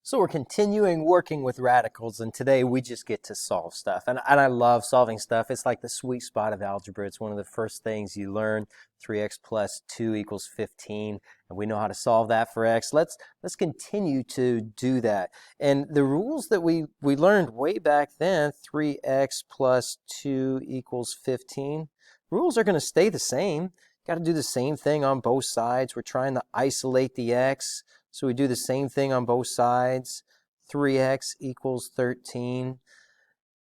So we're continuing working with radicals, and today we just get to solve stuff. And I love solving stuff. It's like the sweet spot of algebra. It's one of the first things you learn. 3x plus 2 equals 15, and we know how to solve that for x. Let's continue to do that. And the rules that we learned way back then, 3x plus 2 equals 15, rules are going to stay the same. Got to do the same thing on both sides. We're trying to isolate the x. So we do the same thing on both sides. 3x equals 13.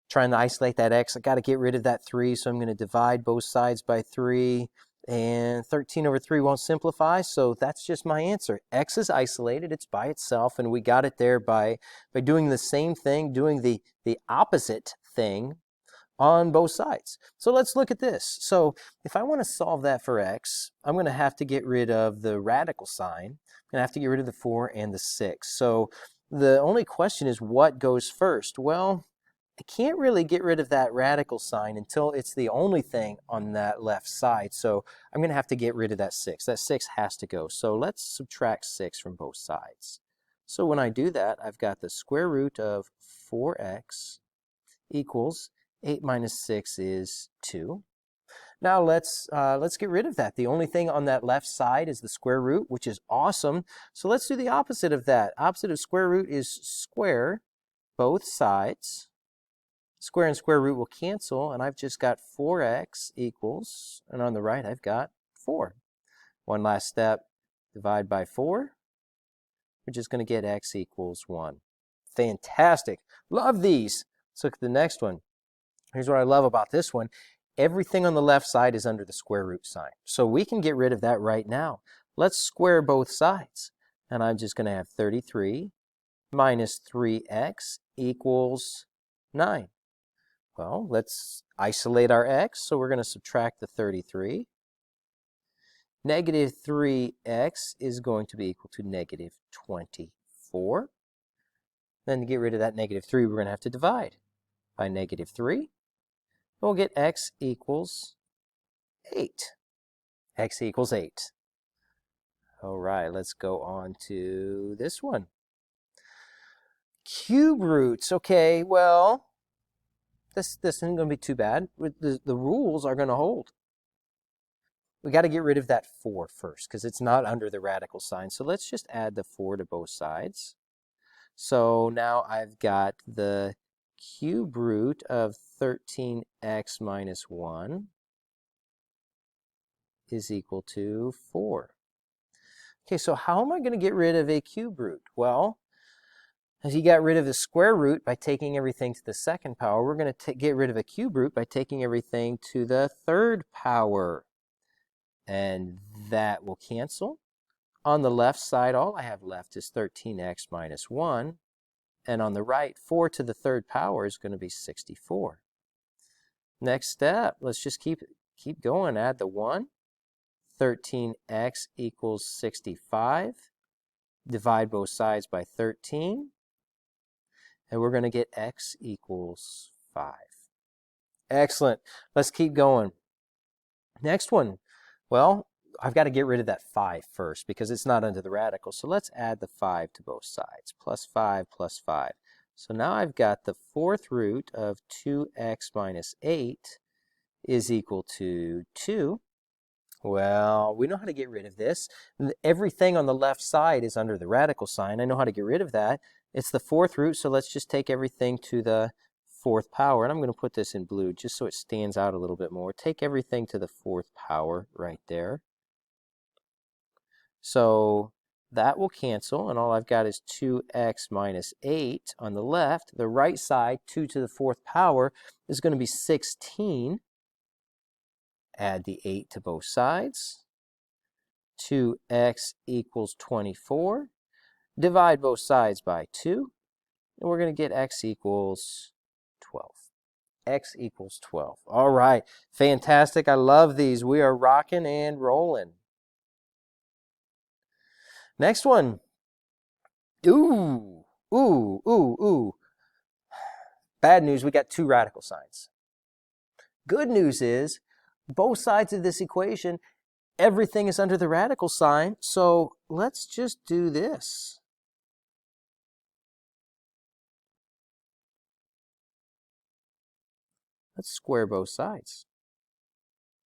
Trying to isolate that x. I got to get rid of that 3, so I'm going to divide both sides by 3. And 13 over 3 won't simplify, so that's just my answer. X is isolated. It's by itself, and we got it there by doing the same thing, doing the opposite thing on both sides. So let's look at this. So if I want to solve that for x, I'm going to have to get rid of the radical sign. I'm going to have to get rid of the 4 and the 6. So the only question is what goes first? Well, I can't really get rid of that radical sign until it's the only thing on that left side. So I'm going to have to get rid of that 6. That 6 has to go. So let's subtract 6 from both sides. So when I do that, I've got the square root of 4x equals 8 minus 6 is 2. Now let's get rid of that. The only thing on that left side is the square root, which is awesome. So let's do the opposite of that. Opposite of square root is square both sides. Square and square root will cancel, and I've just got 4x equals, and on the right I've got 4. One last step, divide by 4. We're just going to get x equals 1. Fantastic. Love these. Let's look at the next one. Here's what I love about this one. Everything on the left side is under the square root sign. So we can get rid of that right now. Let's square both sides. And I'm just going to have 33 minus 3x equals 9. Well, let's isolate our x. So we're going to subtract the 33. Negative 3x is going to be equal to negative 24. Then to get rid of that negative 3, we're going to have to divide by negative 3. We'll get x equals 8. X equals 8. All right, let's go on to this one. Cube roots. Okay, well, this isn't going to be too bad. The rules are going to hold. We got to get rid of that 4 first because it's not under the radical sign. So let's just add the 4 to both sides. So now I've got the cube root of 13x minus 1 is equal to 4. Okay, so how am I going to get rid of a cube root? Well, as you got rid of the square root by taking everything to the second power, we're going to get rid of a cube root by taking everything to the third power. And that will cancel. On the left side, all I have left is 13x minus 1. And on the right, 4 to the third power is going to be 64. Next step, let's just keep going. Add the 1. 13x equals 65. Divide both sides by 13. And we're going to get x equals 5. Excellent. Let's keep going. Next one. Well, I've got to get rid of that 5 first because it's not under the radical. So let's add the 5 to both sides. Plus 5 plus 5. So now I've got the fourth root of 2x minus 8 is equal to 2. Well, we know how to get rid of this. Everything on the left side is under the radical sign. I know how to get rid of that. It's the fourth root, so let's just take everything to the fourth power. And I'm going to put this in blue just so it stands out a little bit more. Take everything to the fourth power right there. So that will cancel, and all I've got is 2x minus 8 on the left. The right side, 2 to the fourth power, is going to be 16. Add the 8 to both sides. 2x equals 24. Divide both sides by 2. And we're going to get x equals 12. X equals 12. All right. Fantastic. I love these. We are rocking and rolling. Next one. Ooh. Ooh. Ooh. Ooh. Bad news. We got 2 radical signs. Good news is both sides of this equation, everything is under the radical sign. So let's just do this. Let's square both sides.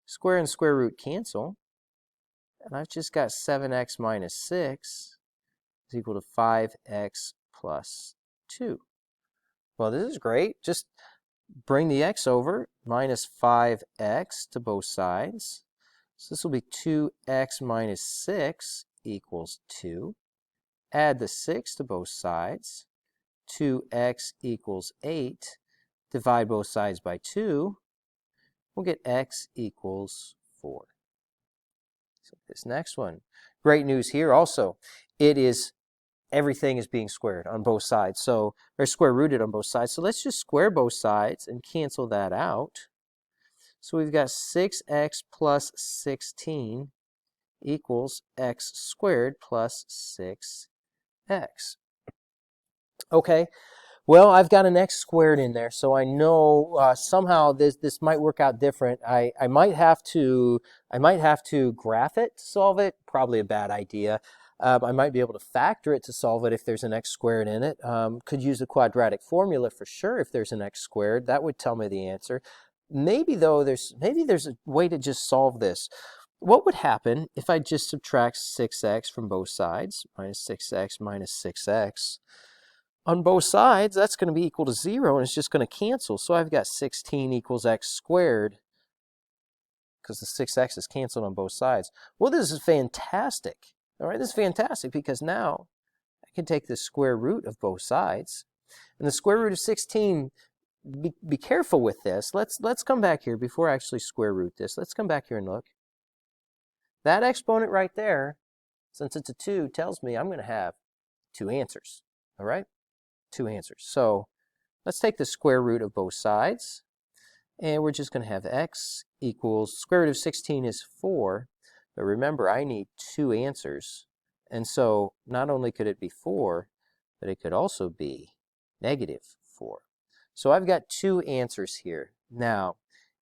Square and square root cancel. And I've just got 7x minus 6 is equal to 5x plus 2. Well, this is great. Just bring the x over, minus 5x to both sides. So this will be 2x minus 6 equals 2. Add the 6 to both sides. 2x equals 8. Divide both sides by 2. We'll get x equals 4. So this next one. Great news here also. Everything is being squared on both sides. So they're square rooted on both sides. So let's just square both sides and cancel that out. So we've got 6x plus 16 equals x squared plus 6x. Okay, well, I've got an x squared in there, so I know somehow this might work out different. I might have to graph it to solve it. Probably a bad idea. I might be able to factor it to solve it if there's an x squared in it. Could use the quadratic formula for sure if there's an x squared. That would tell me the answer. Maybe there's a way to just solve this. What would happen if I just subtract 6x from both sides? Minus 6x minus 6x. On both sides, that's going to be equal to 0, and it's just going to cancel. So I've got 16 equals x squared because the 6x is canceled on both sides. Well, this is fantastic. All right, this is fantastic because now I can take the square root of both sides. And the square root of 16, be careful with this. Let's come back here before I actually square root this. Let's come back here and look. That exponent right there, since it's a 2, tells me I'm going to have 2 answers. All right? 2 answers. So let's take the square root of both sides. And we're just going to have x equals, square root of 16 is 4. But remember, I need 2 answers. And so not only could it be 4, but it could also be negative 4. So I've got 2 answers here. Now,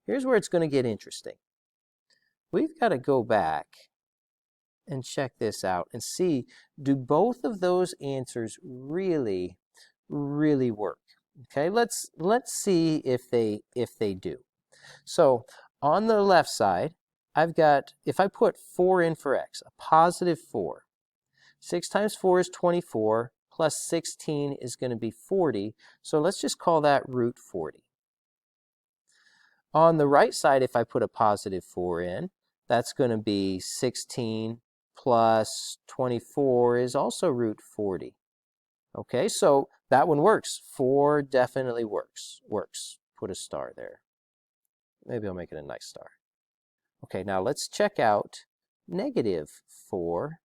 here's where it's going to get interesting. We've got to go back and check this out and see, do both of those answers really work? Okay, let's see if they do. So on the left side, I've got, if I put 4 in for x, a positive 4. 6 times 4 is 24, plus 16 is going to be 40. So let's just call that root 40. On the right side, if I put a positive 4 in, that's going to be 16 plus 24 is also root 40. Okay, so that one works. 4 definitely works. Put a star there. Maybe I'll make it a nice star. Okay, now let's check out negative 4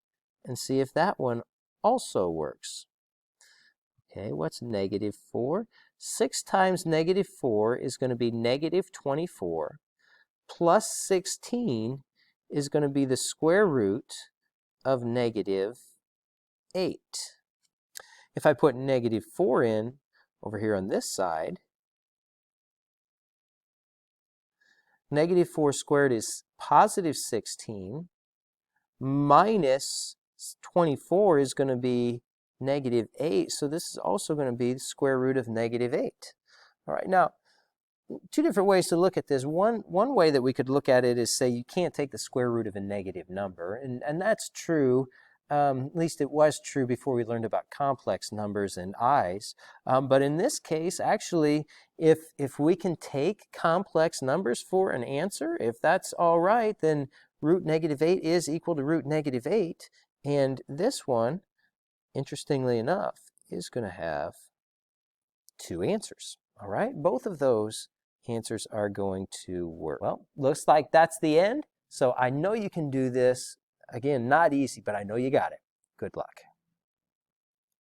and see if that one also works. Okay, what's negative 4? 6 times negative 4 is going to be negative 24, plus 16 is going to be the square root of negative 8. If I put negative 4 in over here on this side, negative 4 squared is positive 16, minus 24 is going to be negative 8, so this is also going to be the square root of negative 8. All right, now, 2 different ways to look at this. One way that we could look at it is say you can't take the square root of a negative number, and that's true. At least it was true before we learned about complex numbers and i's. But in this case, actually, if we can take complex numbers for an answer, if that's all right, then root negative 8 is equal to root negative 8. And this one, interestingly enough, is going to have 2 answers. All right, both of those answers are going to work. Well, looks like that's the end. So I know you can do this. Again, not easy, but I know you got it. Good luck.